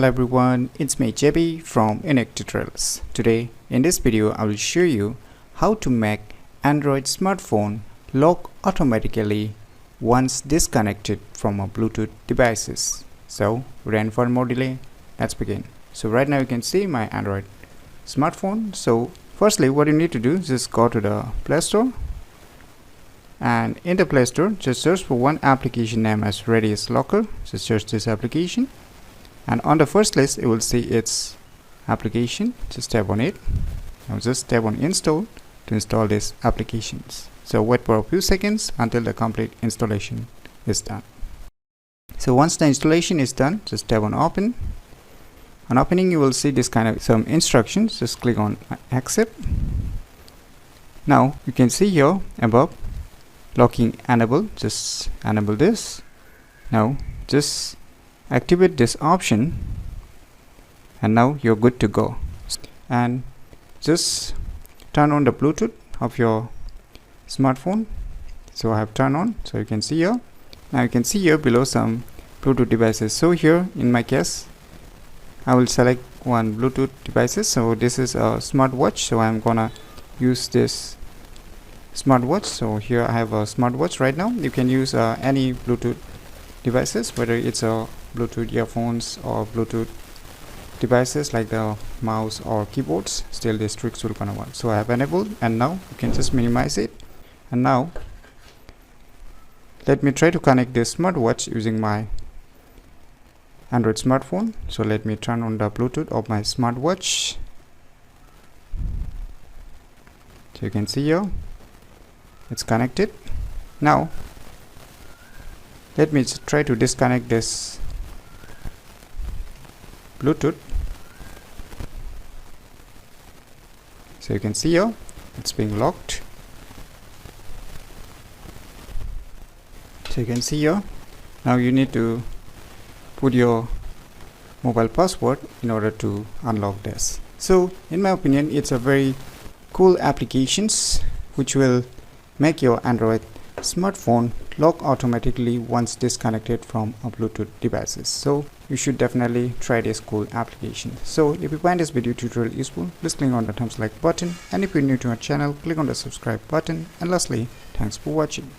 Hello everyone, it's me JB from UniqueTutorials. Today in this video I will show you how to make Android smartphone lock automatically once disconnected from a Bluetooth devices. So without further more delay, let's begin. So right now you can see my Android smartphone. So firstly what you need to do is just go to the Play Store, and in the Play Store just search for one application named as Radius Locker. Just search this application, and on the first list you will see its application. Just tap on it. Now just tap on install to install these applications. So wait for a few seconds until the complete installation is done. So once the installation is done, just tap on open. On opening you will see this kind of some instructions. Just click on accept. Now you can see here above locking enable. Just enable this. Now just activate this option, and now you're good to go. And just turn on the Bluetooth of your smartphone. So I have turned on, so you can see here. Now you can see here below some Bluetooth devices. So here in my case I will select one Bluetooth devices. So this is a smartwatch, so I'm gonna use this smartwatch. So here I have a smartwatch right now. You can use any Bluetooth devices, whether it's a Bluetooth earphones or Bluetooth devices like the mouse or keyboards. Still this tricks will gonna work. So I have enabled, and now you can just minimize it. And now let me try to connect this smartwatch using my Android smartphone. So let me turn on the Bluetooth of my smartwatch. So you can see here it's connected. Now let me try to disconnect this Bluetooth. So you can see here it's being locked. So you can see here now you need to put your mobile password in order to unlock this. So in my opinion it's a very cool applications which will make your Android smartphone lock automatically once disconnected from a Bluetooth devices. So you should definitely try this cool application. So if you find this video tutorial useful, please click on the thumbs like button, and if you're new to our channel, click on the subscribe button, and lastly, thanks for watching.